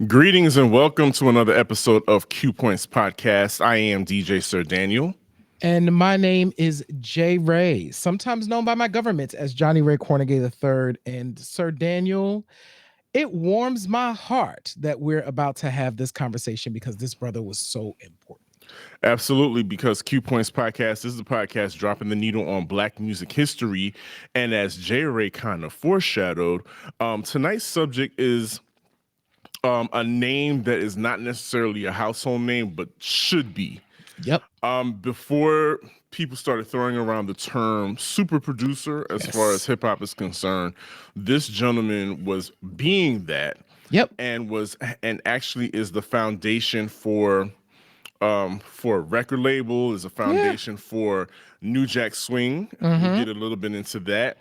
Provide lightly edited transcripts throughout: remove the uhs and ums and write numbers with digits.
Greetings and welcome to another episode of Q Points Podcast. I am DJ Sir Daniel. And my name is Jay Ray, sometimes known by my government as Johnny Ray Cornegay III. And Sir Daniel, it warms my heart that we're about to have this conversation because this brother was so important. Absolutely, because Q Points Podcast is the podcast dropping the needle on Black music history. And as Jay Ray kind of foreshadowed, tonight's subject is a name that is not necessarily a household name, but should be. Yep. Before people started throwing around the term super producer as far as hip hop is concerned, this gentleman was being that. Yep. And actually is the foundation for a record label, is a foundation for New Jack Swing. We'll get a little bit into that.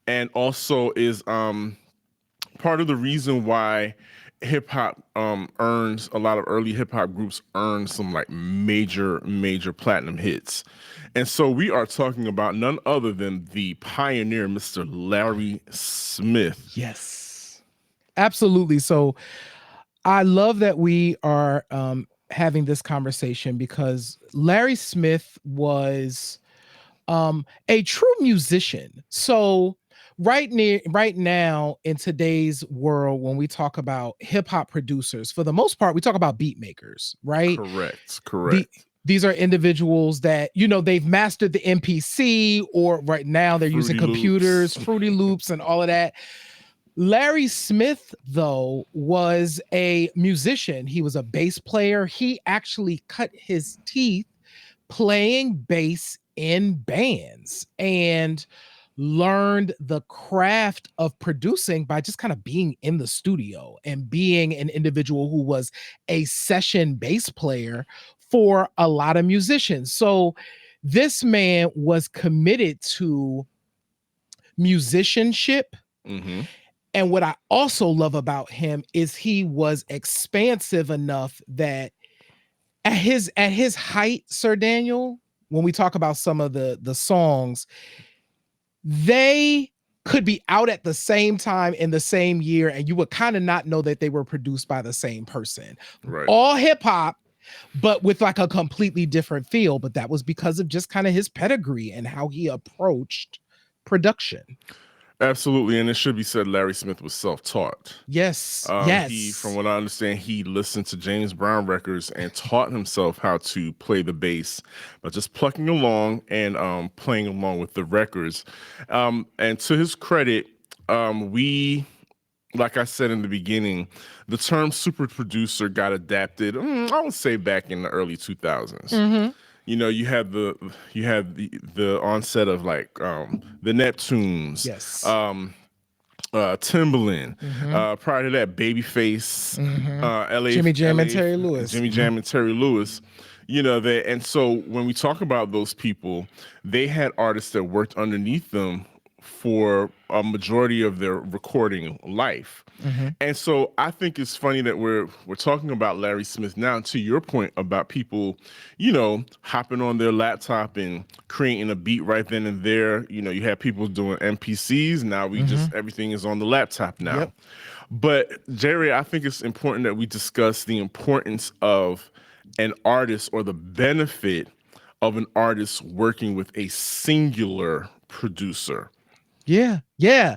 And also is part of the reason why hip hop earns a lot of early hip hop groups earn some like major platinum hits. And so we are talking about none other than the pioneer, Mr. Larry Smith. Yes, absolutely. So I love that we are having this conversation because Larry Smith was a true musician. So right now in today's world, when we talk about hip hop producers, for the most part, we talk about beat makers, right? Correct. These are individuals that, they've mastered the MPC, or right now they're using computers, Fruity Loops, and all of that. Larry Smith, though, was a musician. He was a bass player. He actually cut his teeth playing bass in bands and learned the craft of producing by just kind of being in the studio and being an individual who was a session bass player for a lot of musicians. So this man was committed to musicianship. Mm-hmm. And what I also love about him is he was expansive enough that at his height, Sir Daniel, when we talk about some of the songs, they could be out at the same time in the same year, and you would kind of not know that they were produced by the same person. Right. All hip hop, but with like a completely different feel. But that was because of just kind of his pedigree and how he approached production. Absolutely, and it should be said Larry Smith was self-taught. Yes. He, from what I understand, he listened to James Brown records and taught himself how to play the bass by just plucking along and playing along with the records. And to his credit, like I said in the beginning, the term super producer got adapted, I would say back in the early 2000s. Mm-hmm. You had the onset of like the Neptunes, yes, Timbaland. Prior to that, Babyface, LA, Jimmy Jam LA, and Terry Lewis. Jimmy Jam and Terry Lewis. And so when we talk about those people, they had artists that worked underneath them for a majority of their recording life. And so I think it's funny that we're talking about Larry Smith now, to your point about people, hopping on their laptop and creating a beat right then and there. You have people doing MPCs. Now everything is on the laptop now. Yep. But Jerry, I think it's important that we discuss the importance of an artist, or the benefit of an artist working with a singular producer. Yeah.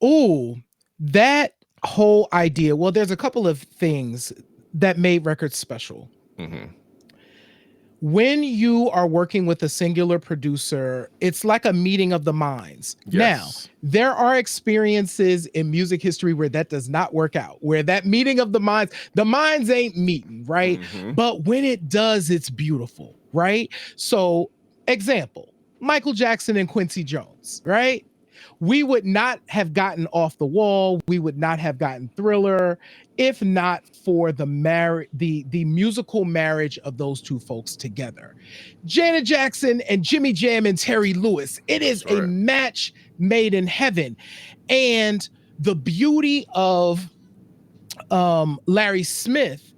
Oh, that whole idea. Well, there's a couple of things that made records special. When you are working with a singular producer, it's like a meeting of the minds. Yes. Now, there are experiences in music history where that does not work out, where that meeting of the minds ain't meeting, right? But when it does, it's beautiful, right? So, example, Michael Jackson and Quincy Jones, right? We would not have gotten Off the Wall. We would not have gotten Thriller if not for the musical marriage of those two folks together. Janet Jackson and Jimmy Jam and Terry Lewis. It is a match made in heaven. And the beauty of Larry Smith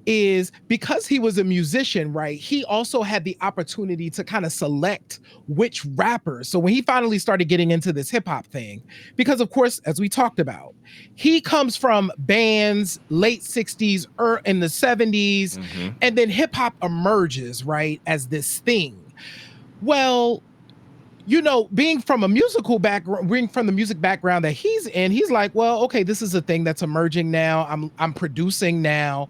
is because he was a musician, right? He also had the opportunity to kind of select which rappers. So when he finally started getting into this hip hop thing, because of course, as we talked about, he comes from bands late 60s or in the 70s, and then hip hop emerges, right, as this thing. Well, being from a musical background, being from the music background that he's in, he's like, well, okay, this is a thing that's emerging now. I'm producing now.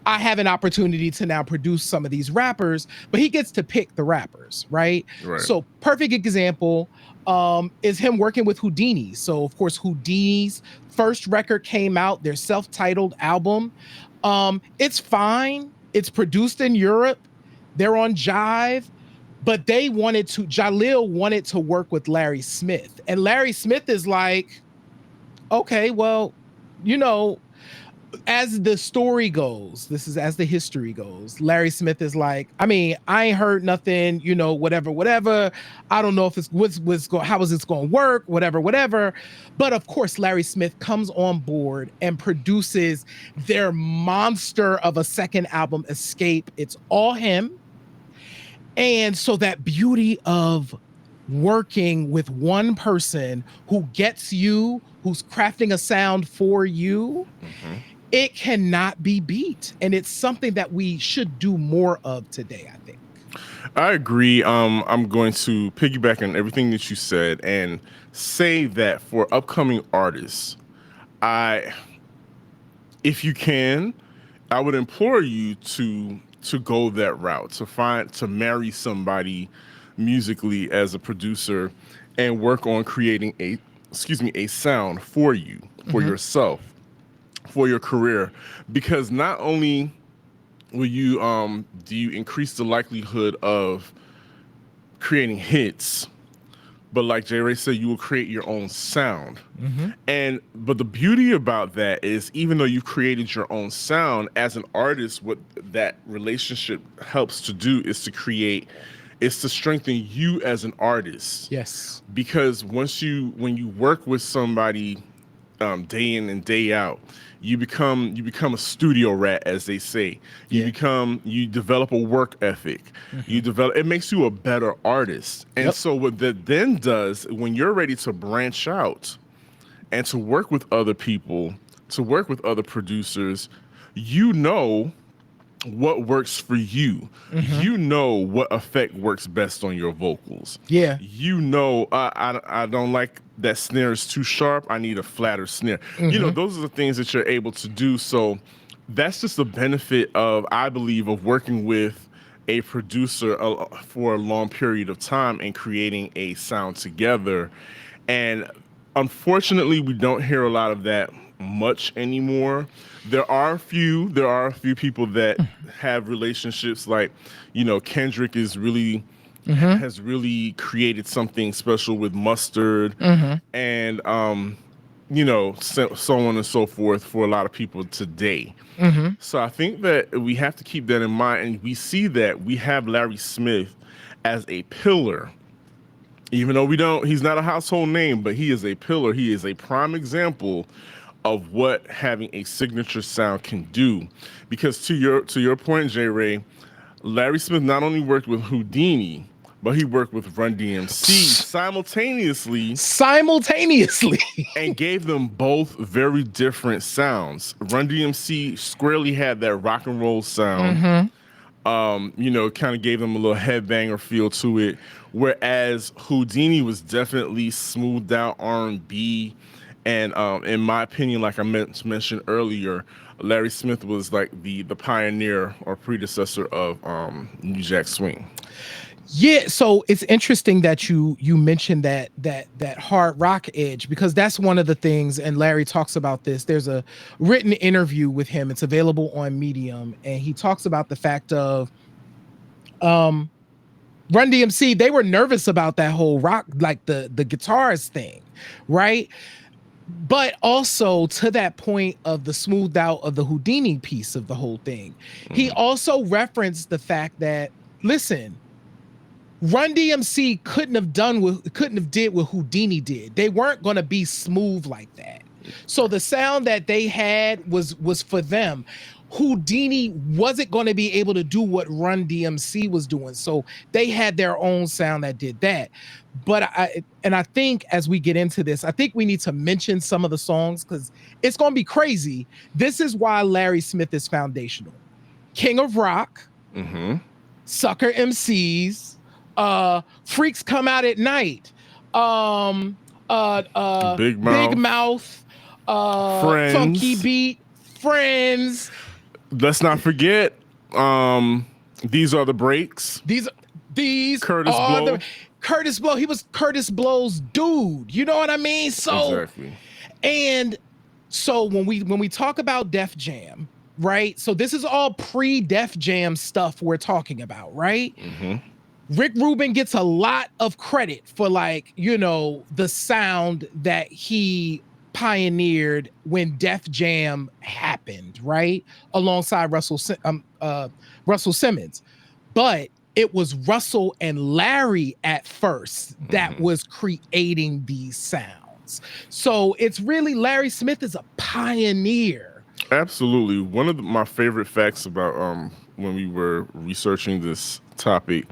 I have an opportunity to now produce some of these rappers, but he gets to pick the rappers, right? So perfect example is him working with Whodini. So of course, Whodini's first record came out, their self-titled album. It's fine. It's produced in Europe. They're on Jive, but Jalil wanted to work with Larry Smith. And Larry Smith is like, okay, well, as the story goes, this is as the history goes, Larry Smith is like, I mean, I ain't heard nothing, whatever. I don't know if it's how is this going to work, whatever. But of course, Larry Smith comes on board and produces their monster of a second album, Escape. It's all him. And so that beauty of working with one person who gets you, who's crafting a sound for you, it cannot be beat. And it's something that we should do more of today, I think. I agree. I'm going to piggyback on everything that you said and say that for upcoming artists, if you can, I would implore you to go that route, to marry somebody musically as a producer and work on creating a sound for you, for yourself, for your career, because not only will you do you increase the likelihood of creating hits, but like J. Ray said, you will create your own sound. But the beauty about that is, even though you've created your own sound as an artist, what that relationship helps to do is to strengthen you as an artist. Yes. Because when you work with somebody day in and day out, you become a studio rat, as they say. You develop a work ethic. It makes you a better artist. And so what that then does, when you're ready to branch out and to work with other people, to work with other producers, what works for you. You know what effect works best on your vocals. Yeah. I don't like that snare is too sharp. I need a flatter snare. Those are the things that you're able to do. So that's just the benefit I believe, of working with a producer for a long period of time and creating a sound together. And unfortunately, we don't hear a lot of that much anymore. There are a few people that have relationships, like, Kendrick has really created something special with Mustard, and so on and so forth for a lot of people today. So I think that we have to keep that in mind, and we see that we have Larry Smith as a pillar. Even though he's not a household name, but he is a pillar. He is a prime example of what having a signature sound can do. Because to your point, J. Ray, Larry Smith not only worked with Whodini, but he worked with Run-D.M.C. simultaneously, and gave them both very different sounds. Run-D.M.C. squarely had that rock and roll sound. Kind of gave them a little headbanger feel to it, whereas Whodini was definitely smoothed out R&B. And in my opinion, like I mentioned earlier, Larry Smith was like the pioneer or predecessor of New Jack Swing. Yeah, so it's interesting that you mentioned that hard rock edge, because that's one of the things, and Larry talks about this. There's a written interview with him. It's available on Medium, and he talks about the fact of Run-D.M.C. They were nervous about that whole rock, like the guitars thing, right? But also, to that point of the smoothed out of the Whodini piece of the whole thing, he also referenced the fact that, listen, Run-D.M.C. couldn't have did what Whodini did. They weren't going to be smooth like that. So the sound that they had was for them. Whodini wasn't going to be able to do what Run-D.M.C was doing. So they had their own sound that did that. But I think as we get into this, I think we need to mention some of the songs because it's going to be crazy. This is why Larry Smith is foundational. King of Rock, Sucker MCs, Freaks Come Out at Night, Big Big Mouth, Mouth, Friends. Funky Beat, Friends. Let's not forget, These Are the Breaks. These Curtis Blow. Curtis Blow. He was Curtis Blow's dude. You know what I mean? So exactly. And so when we talk about Def Jam, right? So this is all pre-Def Jam stuff we're talking about, right? Rick Rubin gets a lot of credit for the sound that he pioneered when Def Jam happened, right? Alongside Russell Simmons. But it was Russell and Larry at first that was creating these sounds. So it's really Larry Smith is a pioneer. Absolutely. One of my favorite facts about when we were researching this topic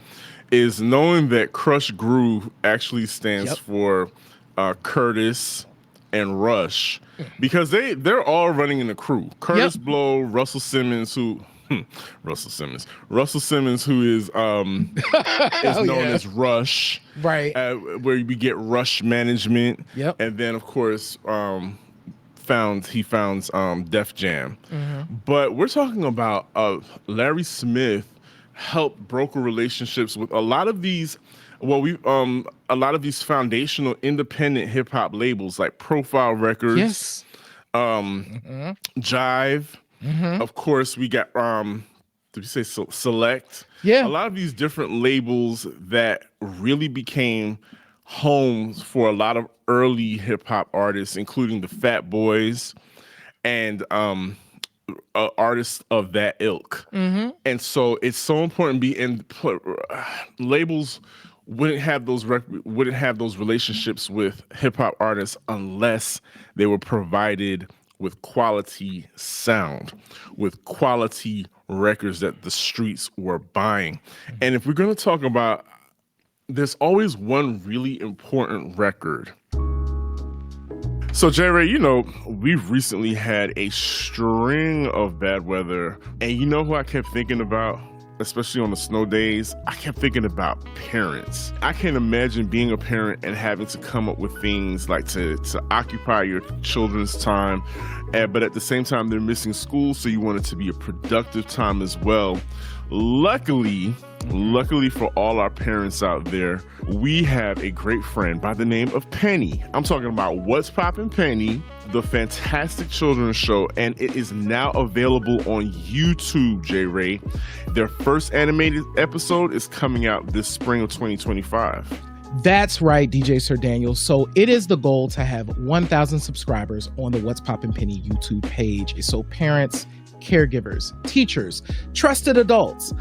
is knowing that Crush Groove actually stands for Curtis and Rush, because they're all running in a crew. Curtis Blow, Russell Simmons, who is known as Rush, right? Where we get Rush Management, and then of course he founds Def Jam. But we're talking about Larry Smith helped broker relationships with a lot of these. A lot of these foundational independent hip hop labels like Profile Records, Jive. Of course, we got did you say Select? Yeah. A lot of these different labels that really became homes for a lot of early hip hop artists, including the Fat Boys and artists of that ilk. And so it's so important labels wouldn't have those relationships with hip hop artists unless they were provided with quality sound, with quality records that the streets were buying. And if we're going to talk about, there's always one really important record. So, J-Ray, we've recently had a string of bad weather, and you know who I kept thinking about? Especially on the snow days, I kept thinking about parents. I can't imagine being a parent and having to come up with things like to occupy your children's time, but at the same time, they're missing school, so you want it to be a productive time as well. Luckily for all our parents out there, we have a great friend by the name of Penny. I'm talking about What's Poppin' Penny, the fantastic children's show, and it is now available on YouTube, J-Ray. Their first animated episode is coming out this spring of 2025. That's right, DJ Sir Daniel. So it is the goal to have 1,000 subscribers on the What's Poppin' Penny YouTube page. So parents, caregivers, teachers, trusted adults,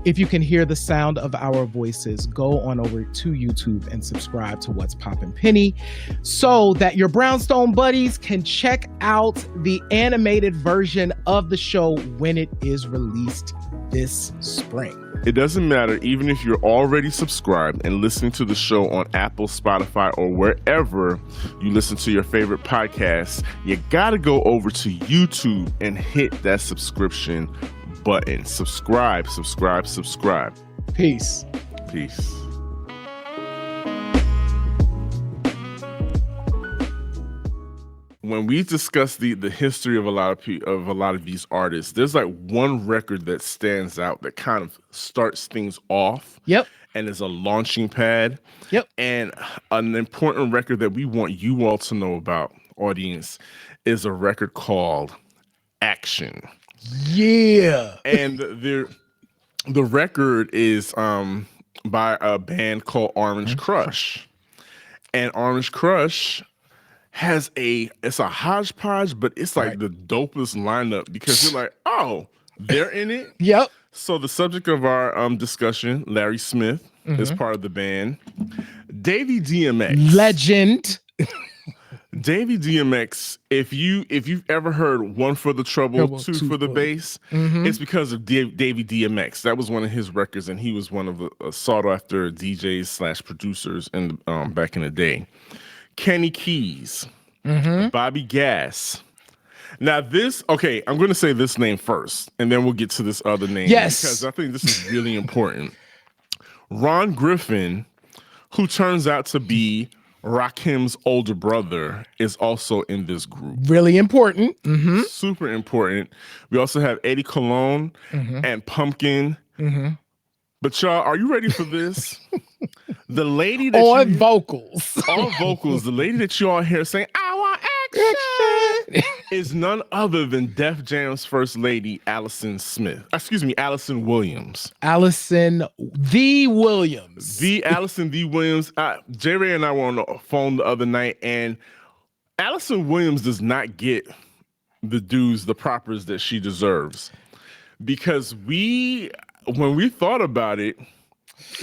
if you can hear the sound of our voices, go on over to YouTube and subscribe to What's Poppin' Penny so that your brownstone buddies can check out the animated version of the show when it is released this spring. It doesn't matter, even if you're already subscribed and listening to the show on Apple, Spotify, or wherever you listen to your favorite podcasts, you gotta go over to YouTube and hit that subscription button. Subscribe. Peace. When we discuss the history of a lot of these artists, there's like one record that stands out that kind of starts things off. And is a launching pad. And an important record that we want you all to know about, audience, is a record called Action. Yeah. And the record is by a band called Orange Crush. And Orange Crush has it's a hodgepodge, but it's like the dopest lineup because you're like, oh, they're in it. So the subject of our discussion, Larry Smith, is part of the band. Davey DMX. Legend. Davey DMX, if you've ever heard one for the trouble, two for the bass, it's because of Davey DMX. That was one of his records, and he was one of the sought after DJs slash producers in back in the day. Kenny Keys, Bobby Gass. Now this, okay, I'm going to say this name first, and then we'll get to this other name because I think this is really important. Ron Griffin, who turns out to be Rakim's older brother, is also in this group. Really important. Super important. We also have Eddie Cologne and Pumpkin. But y'all, are you ready for this? The lady that on vocals. The lady that you all hear saying, I want action, is none other than Def Jam's first lady, Allison Williams. Allison the Williams. The Allison the Williams. J. Ray and I were on the phone the other night, and Allison Williams does not get the dues, the propers that she deserves. Because when we thought about it,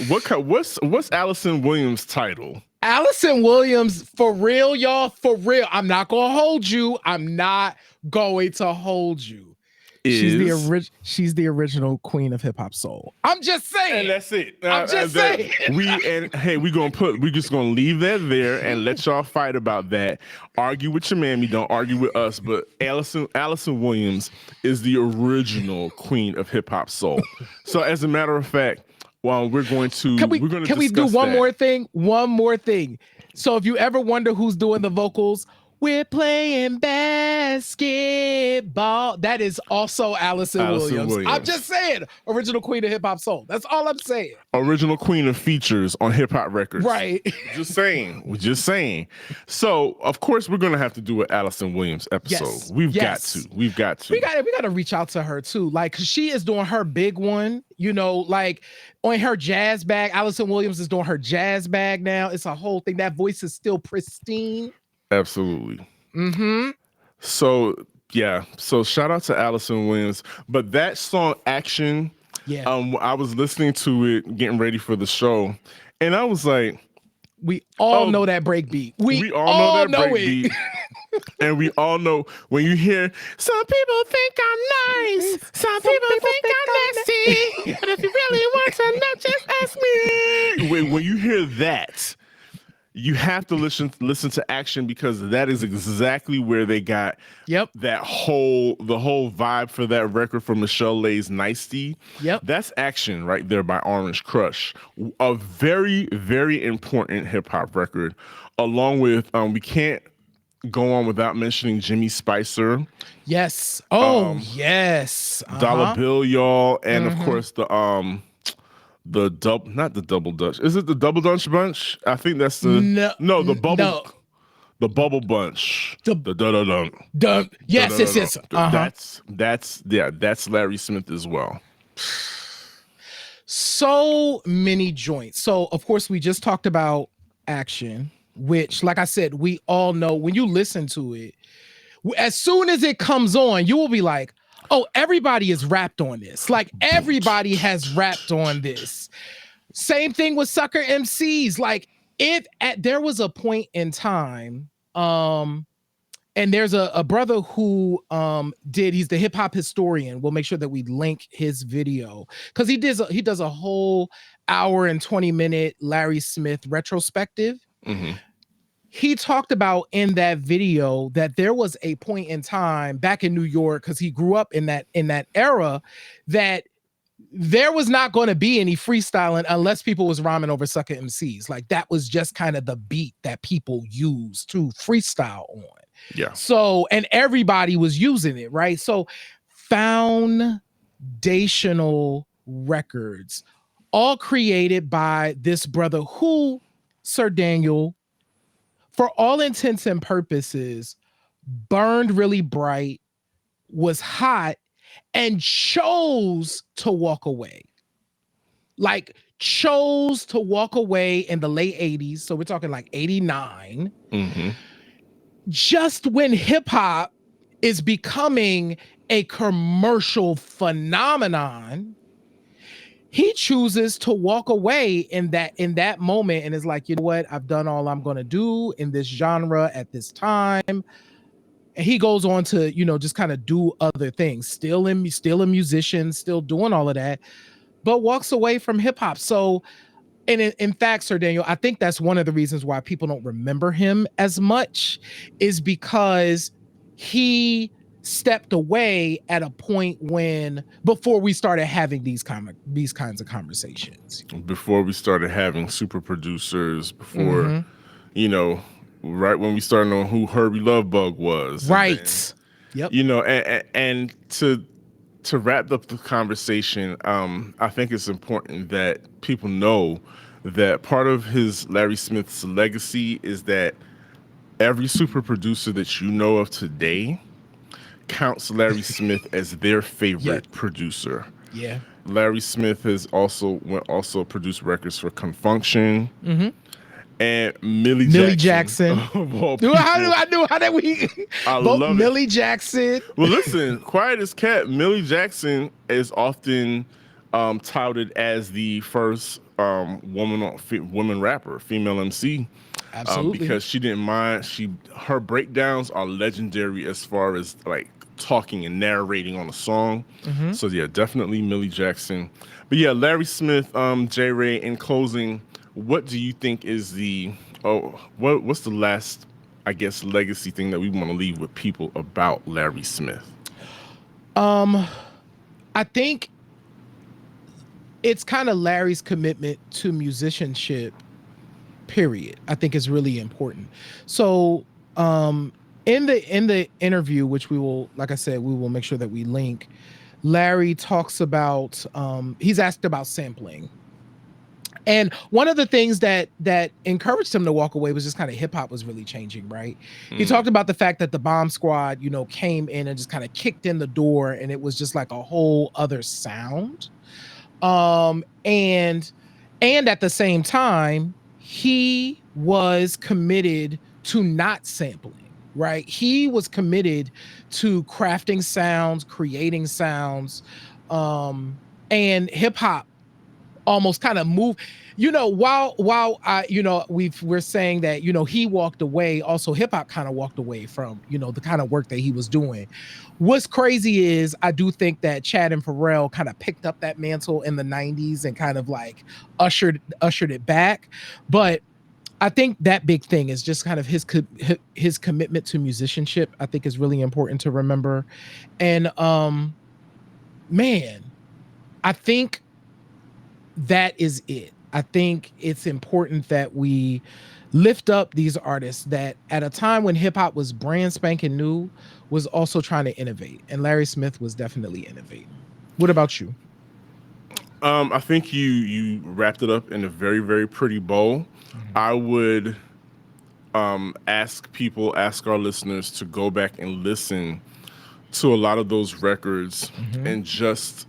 what's Allison Williams' title? Allison Williams, for real, y'all, for real. I'm not gonna hold you. I'm not going to hold you. She's the original queen of hip hop soul. I'm just saying. And that's it. I'm just saying. We're just gonna leave that there and let y'all fight about that. Argue with your mammy, don't argue with us. But Allison Williams is the original queen of hip hop soul. So as a matter of fact, well, we're going to can we do one more thing? One more thing. So if you ever wonder who's doing the vocals, we're playing basketball. That is also Allison Williams. I'm just saying, original queen of hip hop soul. That's all I'm saying. Original queen of features on hip hop records. Right. Just saying. We're just saying. So of course we're gonna have to do an Allison Williams episode. Yes. We've got to. We got to reach out to her too. Like, 'cause she is doing her big one. You know, like on her jazz bag. Allison Williams is doing her jazz bag now. It's a whole thing. That voice is still pristine. Absolutely. So yeah. So shout out to Allison Williams. But that song Action, I was listening to it, getting ready for the show, and I was like, we all know that break beat. We all know that break beat. And we all know when you hear, some people think I'm nice, some people think I'm nasty, but if you really want to know, just ask me. When you hear that, you have to listen to Action, because that is exactly where they got the whole vibe for that record from Michelle Lay's Nicety. That's Action right there by Orange Crush. A very, very important hip hop record, along with we can't go on without mentioning Jimmy Spicer. Yes. Yes. Dollar Bill, y'all, and of course not the Double Dutch. Is it the Double Dutch Bunch? I think that's the the Bubble. No. The Bubble Bunch. Yes. That's Larry Smith as well. So many joints. So of course we just talked about Action, which, like I said, we all know when you listen to it, as soon as it comes on, you will be like, oh, everybody is rapped on this. Like, everybody has rapped on this. Same thing with Sucker MCs. Like, there was a point in time, and there's a brother who he's the hip hop historian. We'll make sure that we link his video, because he does a whole hour and 20-minute Larry Smith retrospective. He talked about in that video that there was a point in time back in New York, because he grew up in that era, that there was not going to be any freestyling unless people was rhyming over Sucker MCs. Like, that was just kind of the beat that people used to freestyle on. Yeah. So, and everybody was using it, right? So, foundational records, all created by this brother who, Sir Daniel, for all intents and purposes, burned really bright, was hot, and chose to walk away. Like, chose to walk away in the late 80s. So we're talking like 89. Just when hip hop is becoming a commercial phenomenon, he chooses to walk away in that moment and is like, you know what, I've done all I'm going to do in this genre at this time. And he goes on to, just kind of do other things, still a musician, still doing all of that, but walks away from hip hop. So, and in fact, Sir Daniel, I think that's one of the reasons why people don't remember him as much, is because he stepped away at a point before we started having these kinds of conversations. Before we started having super producers, before, Mm-hmm. right when we started knowing who Herbie Lovebug was. Right. And then, Yep. and to wrap up the conversation, I think it's important that people know that part of Larry Smith's legacy is that every super producer that you know of today counts Larry Smith as their favorite Yeah. producer. Yeah. Larry Smith has also produced records for Confunction Mm-hmm. and Millie Jackson. of all How people. how did we I both love it. Millie Jackson? Well, listen, quiet as cat. Millie Jackson is often touted as the first woman rapper, female MC, Absolutely. because she didn't mind. Her breakdowns are legendary as far as like talking and narrating on a song. Mm-hmm. So yeah, definitely Millie Jackson. But yeah, Larry Smith, J. Ray. In closing, what do you think is what's the last, I guess, legacy thing that we want to leave with people about Larry Smith? I think it's kind of Larry's commitment to musicianship, period. I think is really important. So, in the interview, which we will, like I said, we will make sure that we link, Larry talks about, he's asked about sampling. And one of the things that encouraged him to walk away was just kind of hip hop was really changing, right? He talked about the fact that the Bomb Squad, came in and just kind of kicked in the door, and it was just like a whole other sound. And at the same time, he was committed to not sampling, right? He was committed to crafting sounds, creating sounds, and hip hop almost kind of move, while I, we're saying that, he walked away, also hip hop kind of walked away from, the kind of work that he was doing. What's crazy is I do think that Chad and Pharrell kind of picked up that mantle in the 90s and kind of like ushered it back. But I think that big thing is just kind of his commitment to musicianship, I think is really important to remember. And man, I think that is it. I think it's important that we lift up these artists that at a time when hip hop was brand spanking new was also trying to innovate. And Larry Smith was definitely innovating. What about you? I think you wrapped it up in a very, very pretty bow. Mm-hmm. I would ask our listeners to go back and listen to a lot of those records Mm-hmm. and just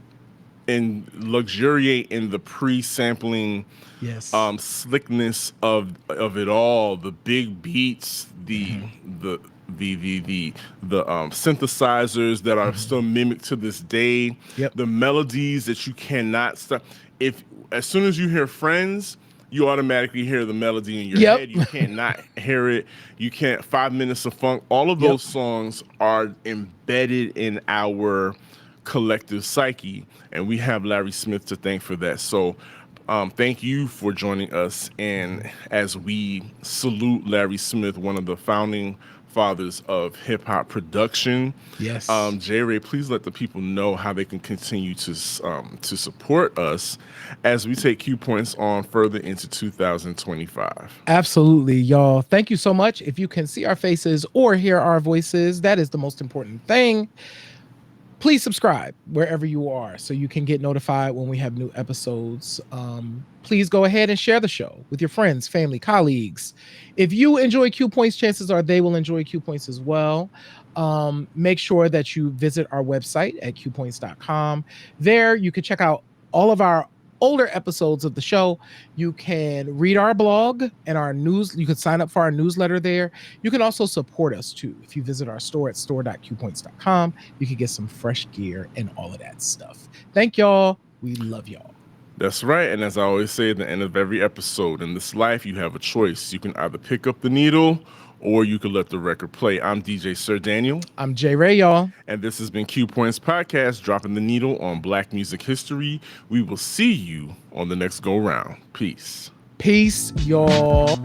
and luxuriate in the pre-sampling Yes. slickness of it all, the big beats, Mm-hmm. the synthesizers that are Mm-hmm. still mimicked to this day, Yep. the melodies that you cannot stop. If as soon as you hear Friends, you automatically hear the melody in your Yep. head. You can't not hear it. You can't. 5 Minutes of Funk. All of Yep. those songs are embedded in our collective psyche, and we have Larry Smith to thank for that. So thank you for joining us, and as we salute Larry Smith, one of the founding fathers of hip hop production. Yes. J. Ray, please let the people know how they can continue to support us as we take Q points on further into 2025. Absolutely, y'all. Thank you so much. If you can see our faces or hear our voices, that is the most important thing. Please subscribe wherever you are so you can get notified when we have new episodes. Please go ahead and share the show with your friends, family, colleagues. If you enjoy Q Points, chances are they will enjoy Q Points as well. Make sure that you visit our website at qpoints.com. There you can check out all of our older episodes of the show. You can read our blog and our news. You can sign up for our newsletter there. You can also support us too. If you visit our store at store.qpoints.com, you can get some fresh gear and all of that stuff. Thank y'all. We love y'all. That's right. And as I always say at the end of every episode, in this life, you have a choice. You can either pick up the needle or you can let the record play. I'm DJ Sir Daniel. I'm J Ray, y'all. And this has been Q Points Podcast, dropping the needle on Black music history. We will see you on the next go round. Peace. Peace, y'all.